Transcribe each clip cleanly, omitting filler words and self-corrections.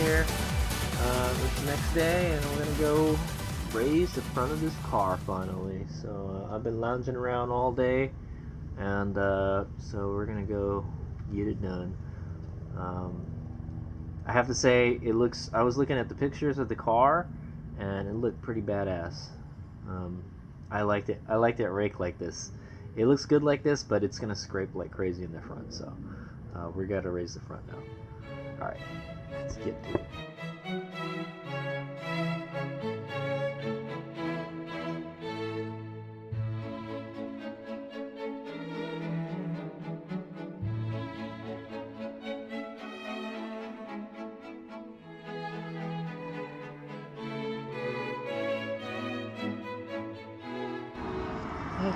here this next day, and we're gonna go raise the front of this car finally. So I've been lounging around all day, and so we're gonna go get it done. I have to say, I was looking at the pictures of the car, and it looked pretty badass. I liked it. I like that rake like this. It looks good like this, but it's gonna scrape like crazy in the front. So we gotta raise the front now. All right, let's get to it.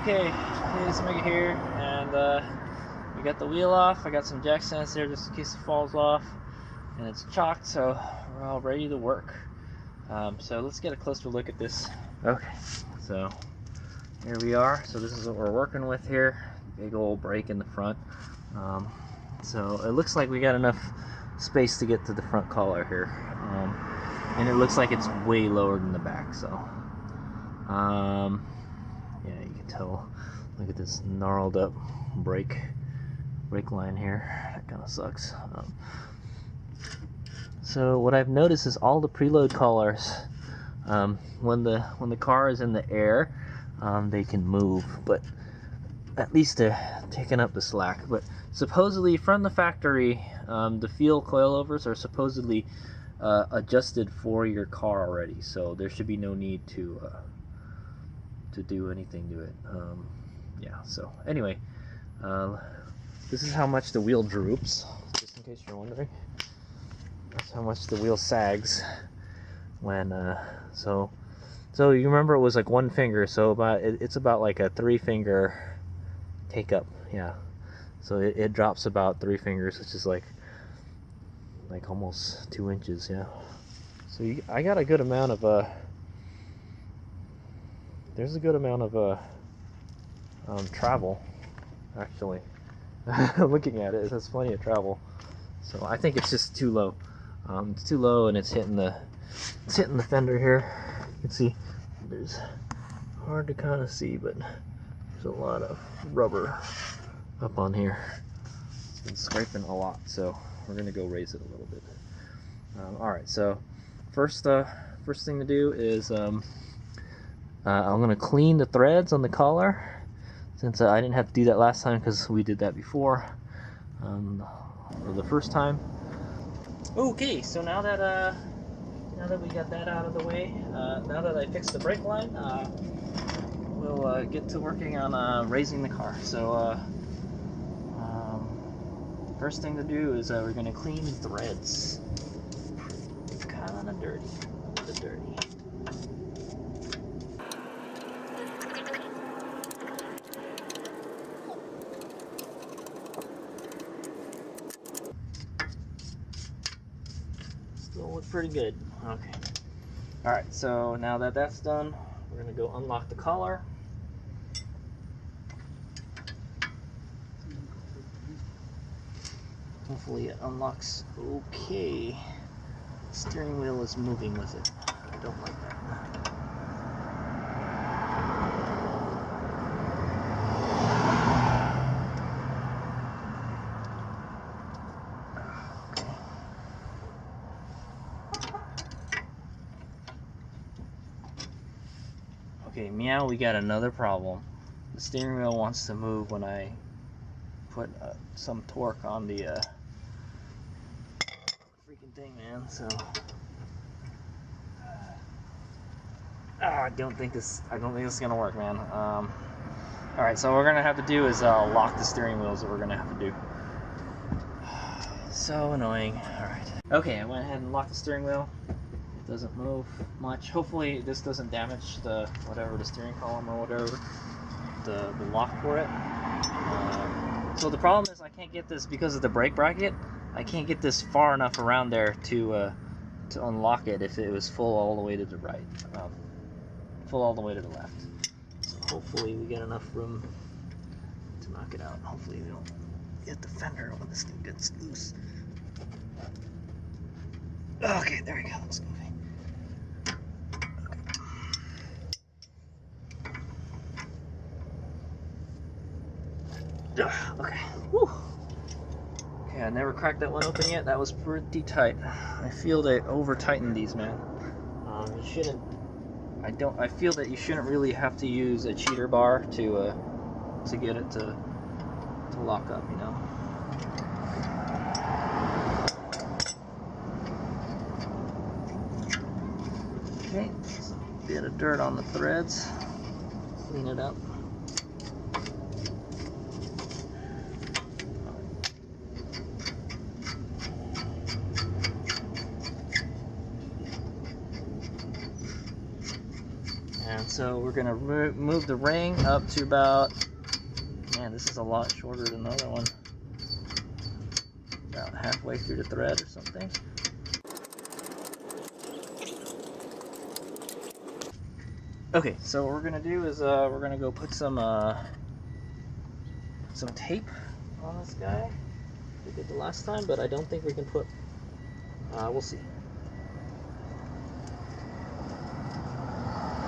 Okay, let's make it here, and we got the wheel off. I got some jack stands there just in case it falls off, and it's chocked, so we're all ready to work. So let's get a closer look at this. Okay, so here we are. So this is what we're working with here. Big old brake in the front. So it looks like we got enough space to get to the front collar here, and it looks like it's way lower than the back. So yeah, you can tell. Look at this gnarled up brake line here. That kind of sucks. So what I've noticed is all the preload collars, when the car is in the air, they can move, but at least they're taking up the slack. But supposedly from the factory, the Feal coilovers are supposedly adjusted for your car already, so there should be no need to do anything to it. Yeah, so anyway, this is how much the wheel droops, just in case you're wondering. That's how much the wheel sags when so you remember it was like one finger, so it's about like a 3-finger take up. Yeah, so it drops about 3 fingers, which is like almost 2 inches. Yeah, so I got a good amount of there's a good amount of travel, actually. Looking at it, there's plenty of travel. So I think it's just too low. It's too low, and it's hitting the fender here. You can see there's hard to kind of see, but there's a lot of rubber up on here. It's been scraping a lot, so we're gonna go raise it a little bit. All right, so first thing to do is I'm gonna clean the threads on the collar, since I didn't have to do that last time because we did that before, for the first time. Okay, so now that we got that out of the way, now that I fixed the brake line, we'll get to working on raising the car. So first thing to do is we're gonna clean the threads. It's kind of dirty, a bit dirty. Still look pretty good. Okay. Alright, so now that that's done, we're gonna go unlock the collar. Hopefully it unlocks okay. The steering wheel is moving with it. I don't like that. Okay, meow, we got another problem. The steering wheel wants to move when I put some torque on the freaking thing, man. So I don't think this is gonna work, man. All right, so what we're gonna have to do is lock the steering wheel. Is what we're gonna have to do. So annoying. All right. Okay, I went ahead and locked the steering wheel. It doesn't move much. Hopefully this doesn't damage the steering column or whatever, the lock for it. So the problem is I can't get this because of the brake bracket. I can't get this far enough around there to unlock it if it was full all the way to the right, full all the way to the left. So hopefully we get enough room to knock it out. Hopefully we don't get the fender when this thing gets loose. Okay, there we go. Let's move it. Okay. Okay. Whew. Okay, I never cracked that one open yet. That was pretty tight. I feel they over tightened these, man. You shouldn't. I feel that you shouldn't really have to use a cheater bar to get it to lock up, you know. Okay, a bit of dirt on the threads. Clean it up. And so we're gonna move the ring up to about, man, this is a lot shorter than the other one. About halfway through the thread or something. Okay, so what we're gonna do is we're gonna go put some tape on this guy. We did the last time, but I don't think we can put. We'll see.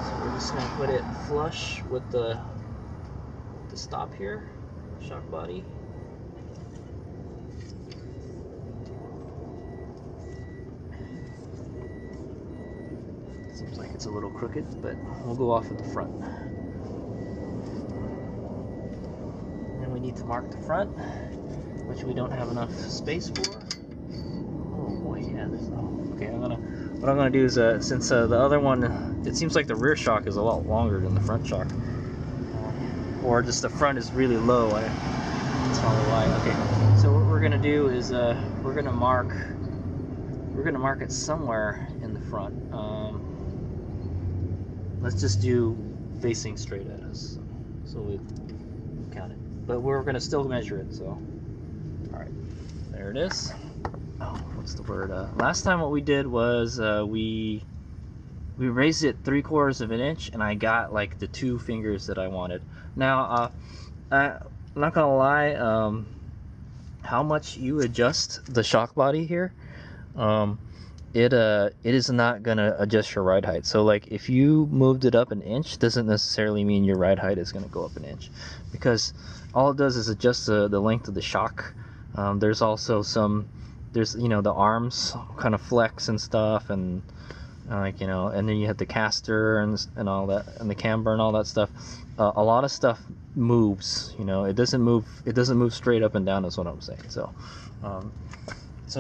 So we're just gonna put it flush with the stop here, shock body. Seems like it's a little crooked, but we'll go off at the front. And we need to mark the front, which we don't have enough space for. Oh boy, yeah, there's no. Okay, what I'm gonna do is since the other one, it seems like the rear shock is a lot longer than the front shock, or just the front is really low. That's probably why. Okay, so what we're gonna do is we're gonna mark it somewhere in the front. Let's just do facing straight at us, so we count it. But we're gonna still measure it. So, all right, there it is. Oh, what's the word? Last time what we did was we raised it 3/4 of an inch, and I got like the 2 fingers that I wanted. Now, I'm not gonna lie. How much you adjust the shock body here, it is not gonna adjust your ride height. So like if you moved it up an inch, doesn't necessarily mean your ride height is gonna go up an inch, because all it does is adjust the length of the shock. There's also there's the arms kind of flex and stuff, and like and then you have the caster and all that, and the camber and all that stuff. A lot of stuff moves. It doesn't move straight up and down, is what I'm saying. So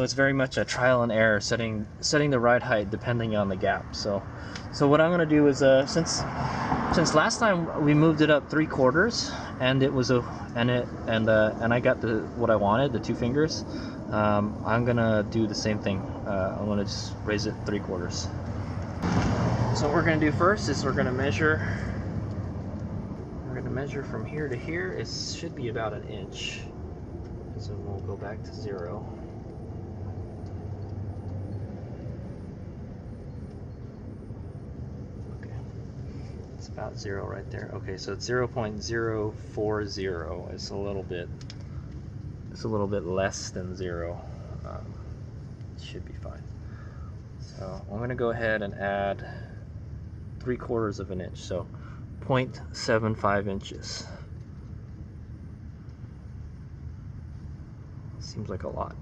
it's very much a trial and error setting the ride height depending on the gap. So what I'm gonna do is since last time we moved it up 3/4 and it was and I got what I wanted, the 2 fingers. I'm gonna do the same thing. I'm gonna just raise it 3/4. So what we're gonna do first is we're gonna measure from here to here. It should be about an inch. So we'll go back to 0. It's about 0 right there. Okay, so it's 0.040. It's a little bit less than 0. It should be fine. So I'm gonna go ahead and add 3/4 of an inch. So 0.75 inches. Seems like a lot.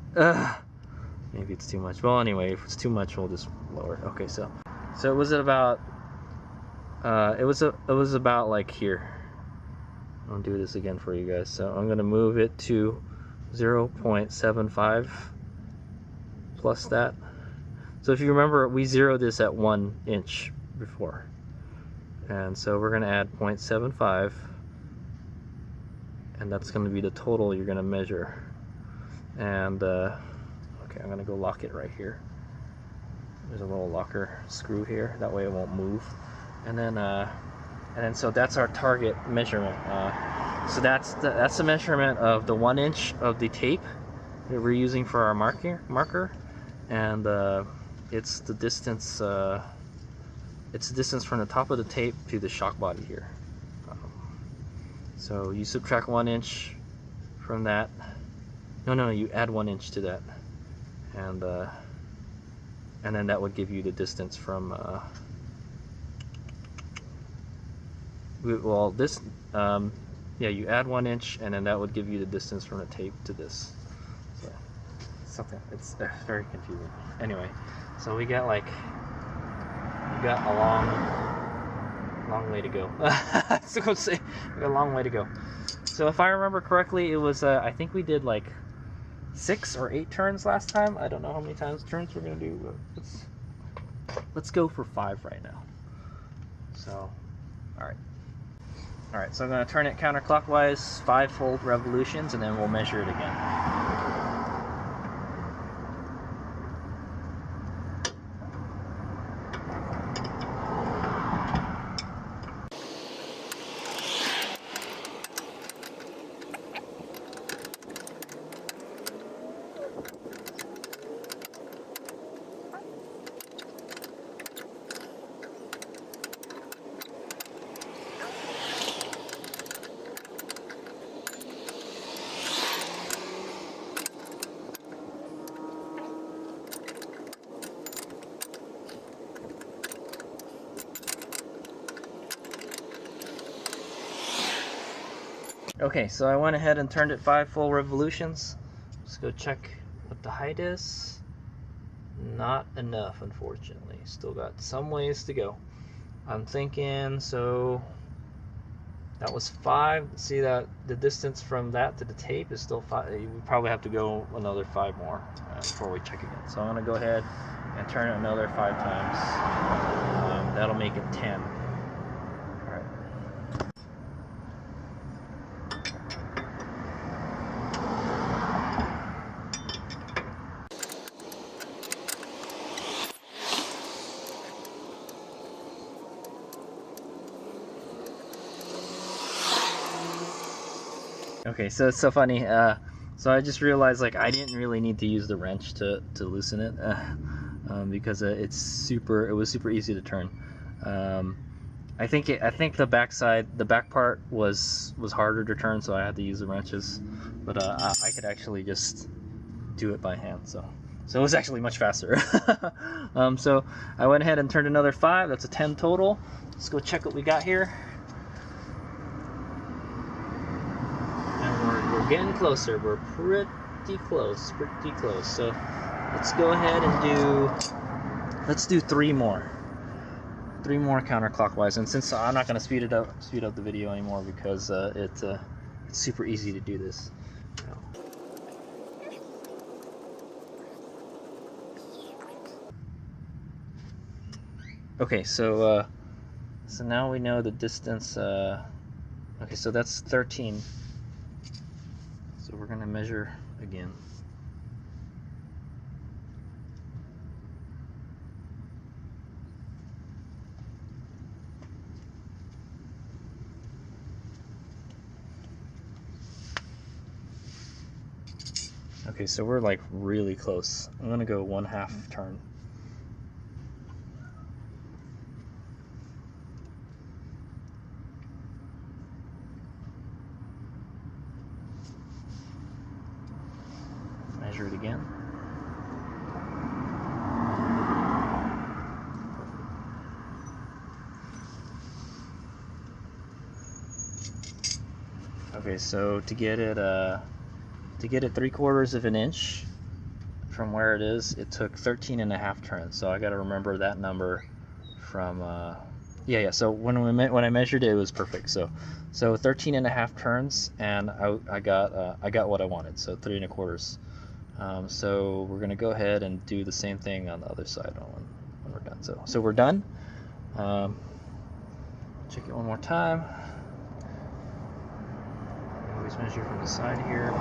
Maybe it's too much. Well, anyway, if it's too much, we'll just lower it. Okay, so it was about. It was about like here. I'll do this again for you guys. So I'm gonna move it to 0.75 plus that. So if you remember, we zeroed this at 1 inch before, and so we're gonna add 0.75, and that's gonna be the total you're gonna measure. And okay, I'm gonna go lock it right here. There's a little locker screw here, that way it won't move. And then so that's our target measurement. So that's the measurement of the 1 inch of the tape that we're using for our marker, and it's the distance. It's the distance from the top of the tape to the shock body here. So you subtract 1 inch from that. No, you add 1 inch to that, and and then that would give you the distance from well, this yeah, you add 1 inch, and then that would give you the distance from the tape to this. So something, it's very confusing. Anyway, so we got a long way to go. So go say we got a long way to go. So if I remember correctly, it was I think we did like 6 or 8 turns last time. I don't know how many turns we're gonna do, but let's go for 5 right now. So all right, so I'm going to turn it counterclockwise 5 full revolutions, and then we'll measure it again. Okay, so I went ahead and turned it 5 full revolutions. Let's go check what the height is. Not enough, unfortunately. Still got some ways to go. I'm thinking, so that was 5. See that the distance from that to the tape is still 5. We probably have to go another 5 more before we check again. So I'm gonna go ahead and turn it another 5 times. That'll make it 10. Okay, so it's so funny. So I just realized like I didn't really need to use the wrench to loosen it because it was super easy to turn. I think the back part was harder to turn, so I had to use the wrenches. But I could actually just do it by hand, so it was actually much faster. So I went ahead and turned another 5. That's a 10 total. Let's go check what we got here. We're getting closer. We're pretty close. So let's go ahead and let's do 3 more. 3 more counterclockwise. And since I'm not going to speed up the video anymore because it's super easy to do this. Okay, so now we know the distance. Okay, so that's 13. So we're going to measure again. Okay, so we're like really close. I'm going to go 1/2 turn. Measure it again. Okay, so to get it 3/4 of an inch from where it is, it took 13.5 turns. So I got to remember that number from yeah. So when I measured it, it was perfect. So 13.5 turns, and I got what I wanted. So 3 1/4. So we're gonna go ahead and do the same thing on the other side when we're done. So we're done. Check it one more time. Always measure from the side here.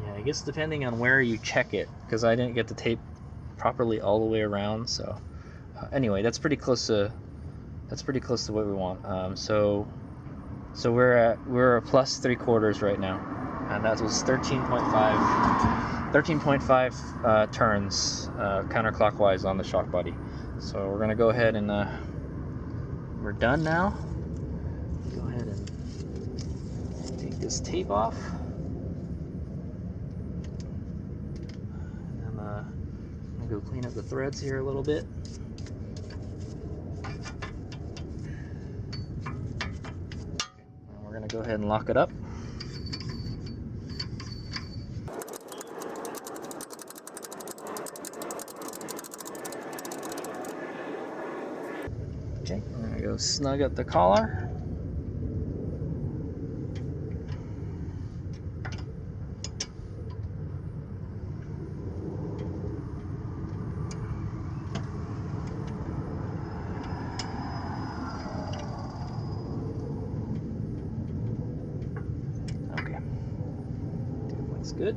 Yeah, I guess depending on where you check it, because I didn't get the tape properly all the way around. So anyway, that's pretty close to what we want. So we're a plus 3/4 right now, and that was 13.5 turns counterclockwise on the shock body. So we're gonna go ahead and we're done now. Go ahead and take this tape off. I'll go clean up the threads here a little bit. And we're going to go ahead and lock it up. Okay, we're going to go snug up the collar. Okay, looks good.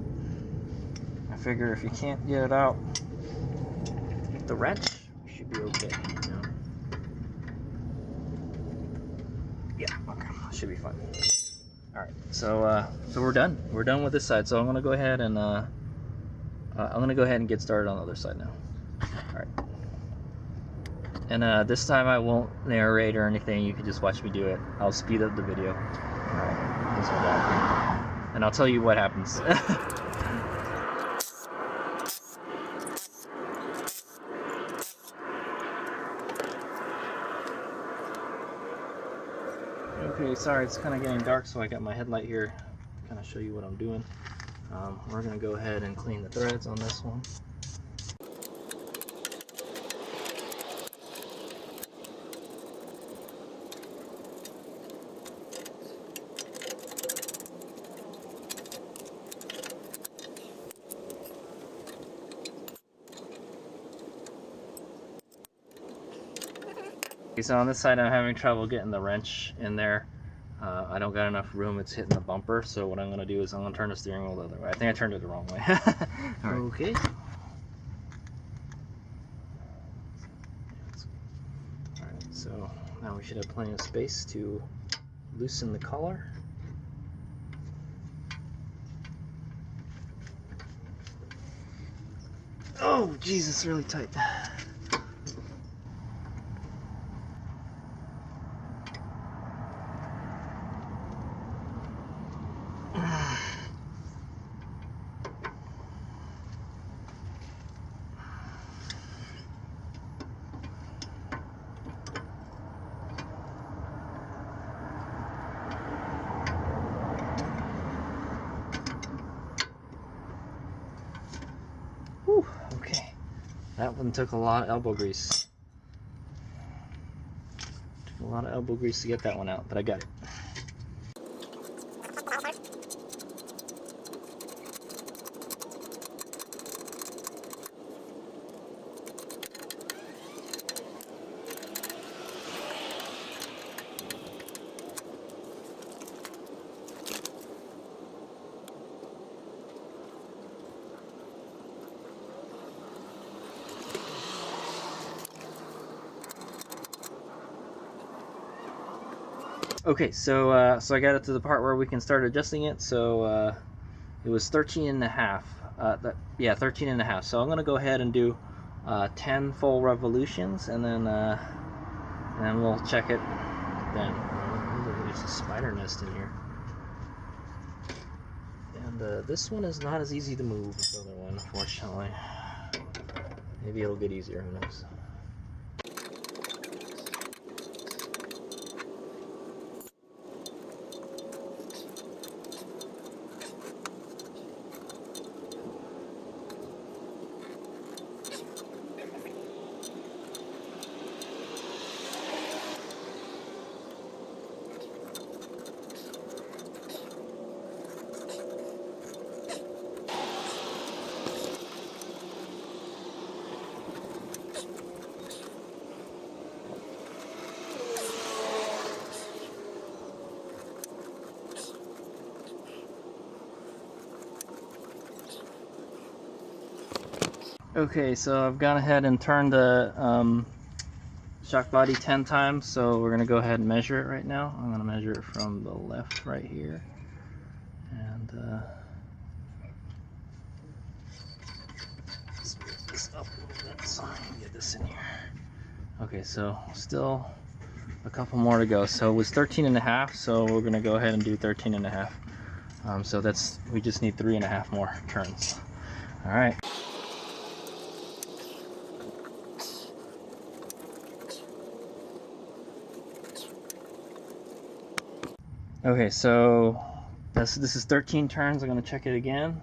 I figure if you can't get it out with the wrench, you should be okay. Yeah, okay, should be fine. All right, so we're done. We're done with this side. So I'm gonna go ahead and get started on the other side now. All right. And this time I won't narrate or anything. You can just watch me do it. I'll speed up the video. All right, this one back, and I'll tell you what happens. Okay, sorry, it's kind of getting dark, so I got my headlight here to kind of show you what I'm doing. We're going to go ahead and clean the threads on this one. Okay, so on this side I'm having trouble getting the wrench in there. I don't got enough room, it's hitting the bumper, so what I'm going to do is I'm going to turn the steering wheel the other way. I think I turned it the wrong way. All right. Okay. Alright, so now we should have plenty of space to loosen the collar. Oh, Jesus, really tight. Whew, okay. That one took a lot of elbow grease. Took a lot of elbow grease to get that one out, but I got it. Okay, so I got it to the part where we can start adjusting it. So it was 13 and a half. 13 and a half. So I'm gonna go ahead and do 10 full revolutions, and then we'll check it then. There's a spider nest in here, and this one is not as easy to move as the other one, unfortunately. Maybe it'll get easier. Who knows? Okay, so I've gone ahead and turned the shock body 10 times, so we're going to go ahead and measure it right now. I'm going to measure it from the left right here. And speed this up a little bit so I can get this in here. Okay, so still a couple more to go. So it was 13 and a half, so we're going to go ahead and do 13 and a half. So we just need 3.5 more turns. All right. Okay, so this is 13 turns. I'm gonna check it again,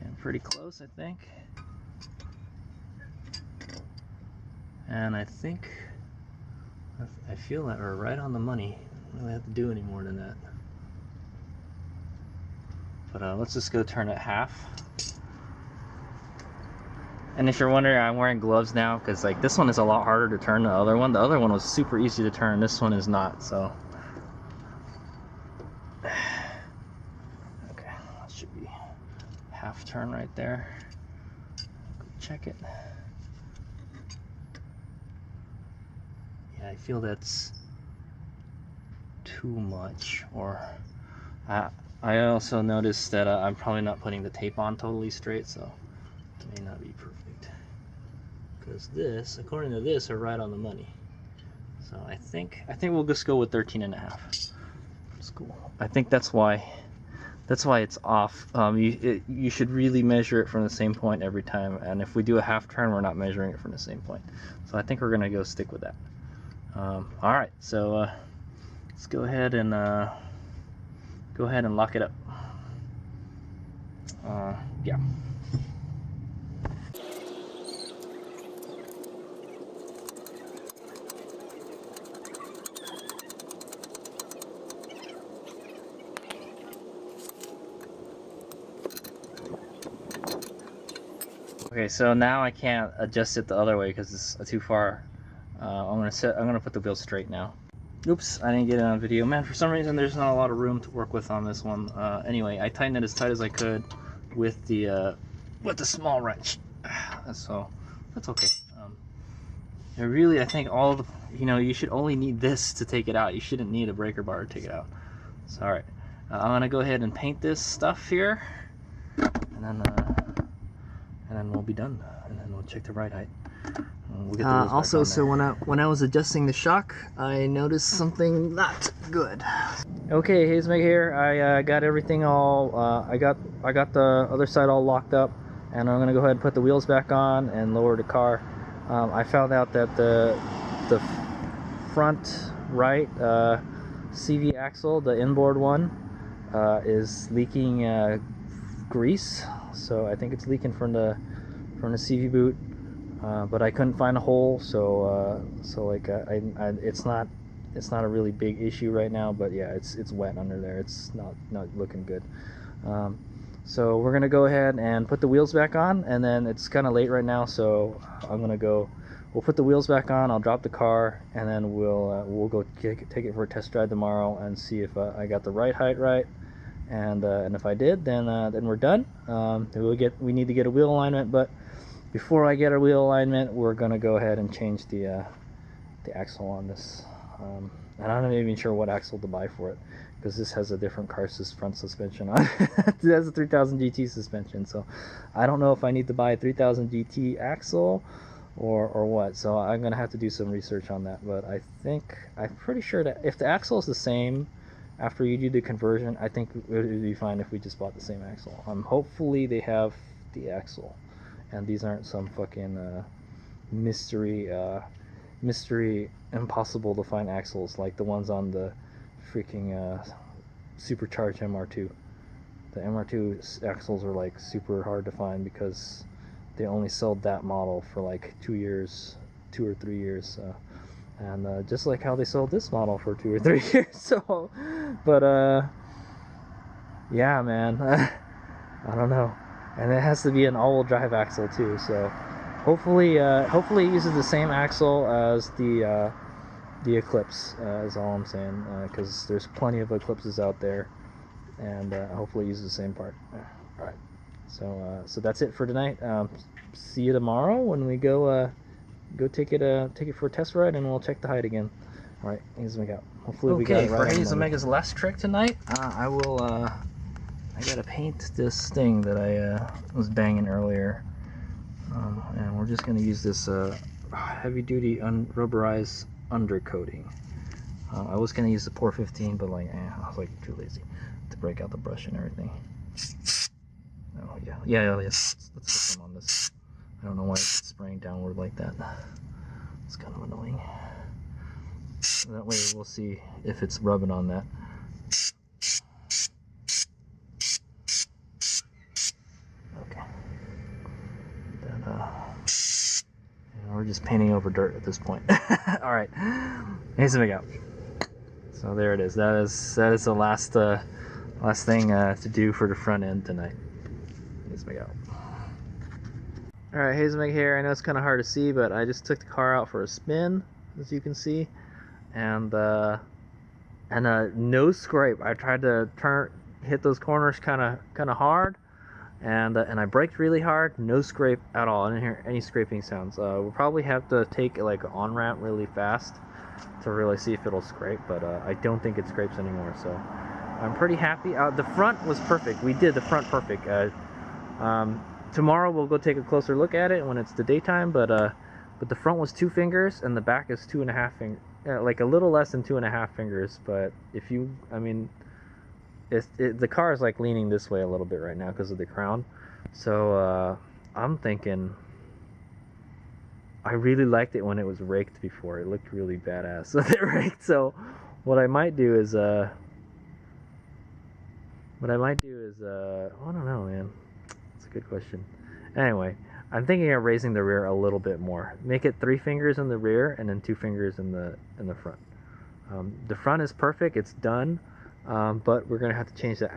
and pretty close, I think. And I think I feel that we're right on the money. I don't really have to do any more than that. But let's just go turn it half. And if you're wondering, I'm wearing gloves now because like this one is a lot harder to turn than the other one. The other one was super easy to turn. This one is not. So okay, that should be half turn right there. Check it. Yeah, I feel that's too much. Or I also noticed that I'm probably not putting the tape on totally straight, so it may not be perfect. Because this, according to this, are right on the money. So I think we'll just go with 13.5. It's cool. I think that's why it's off. You should really measure it from the same point every time. And if we do a half turn, we're not measuring it from the same point. So I think we're gonna go stick with that. All right. So let's go ahead and lock it up. Yeah. Okay, so now I can't adjust it the other way because it's too far. I'm gonna put the wheel straight now. Oops, I didn't get it on video. Man, for some reason there's not a lot of room to work with on this one. Anyway, I tightened it as tight as I could with the small wrench. So that's okay. I think all the, you should only need this to take it out. You shouldn't need a breaker bar to take it out. So all right, I'm gonna go ahead and paint this stuff here, and then we'll be done, and then we'll check the ride height. We'll get also, so when I was adjusting the shock, I noticed something not good. Okay, Hazemeg here. I got everything all. I got the other side all locked up, and I'm gonna go ahead and put the wheels back on and lower the car. I found out that the front right CV axle, the inboard one, is leaking grease. So I think it's leaking from the CV boot, but I couldn't find a hole. So it's not a really big issue right now. But yeah, it's wet under there. It's not looking good. So we're gonna go ahead and put the wheels back on, and then it's kind of late right now, so we'll put the wheels back on, I'll drop the car, and then we'll go take it for a test drive tomorrow and see if I got the ride height right, and if I did, then we're done. We need to get a wheel alignment, but before I get a wheel alignment, we're gonna go ahead and change the axle on this, and I'm not even sure what axle to buy for it, because this has a different front suspension on it. It has a 3000 GT suspension, so I don't know if I need to buy a 3000 GT axle or what. So I'm gonna have to do some research on that. But I'm pretty sure that if the axle is the same after you do the conversion, I think it would be fine if we just bought the same axle. Hopefully they have the axle, and these aren't some fucking mystery impossible to find axles like the ones on the freaking supercharged MR2. The MR2 axles are like super hard to find because they only sold that model for like 2 or 3 years, and just like how they sold this model for 2 or 3 years. So, but yeah, man, I don't know. And it has to be an all-wheel drive axle too. So hopefully it uses the same axle as the Eclipse, is all I'm saying, because there's plenty of Eclipses out there, and hopefully it uses the same part. All right, so that's it for tonight. See you tomorrow when we go take it for a test ride, and we'll check the height again. All right, Hazemeg out. Hopefully we got it right. Okay, for Hazemeg's last trick tonight, I gotta paint this thing that I was banging earlier, and we're just gonna use this heavy-duty rubberized undercoating. I was gonna use the Pour 15, but like, I was like too lazy to break out the brush and everything. Oh yeah. Let's put some on this. I don't know why it's spraying downward like that. It's kind of annoying. That way we'll see if it's rubbing on that. we're just painting over dirt at this point. All right, here's the out. So there it is. That is the last thing to do for the front end tonight. Here's the out. All right, Hazelmeg here. I know it's kind of hard to see, but I just took the car out for a spin, as you can see, and no scrape. I tried to hit those corners kind of hard, and I braked really hard. No scrape at all. I didn't hear any scraping sounds. We'll probably have to take like an on ramp really fast to really see if it'll scrape, but I don't think it scrapes anymore. So I'm pretty happy. The front was perfect. We did the front perfect. Tomorrow we'll go take a closer look at it when it's the daytime, but the front was 2 fingers and the back is 2.5 fingers, like a little less than 2.5 fingers. But if you, I mean, the car is like leaning this way a little bit right now because of the crown. So I'm thinking, I really liked it when it was raked before. It looked really badass with it raked. So what I might do is I don't know, man. That's a good question. Anyway, I'm thinking of raising the rear a little bit more. Make it 3 fingers in the rear and then 2 fingers in the front. The front is perfect. It's done. But we're gonna have to change the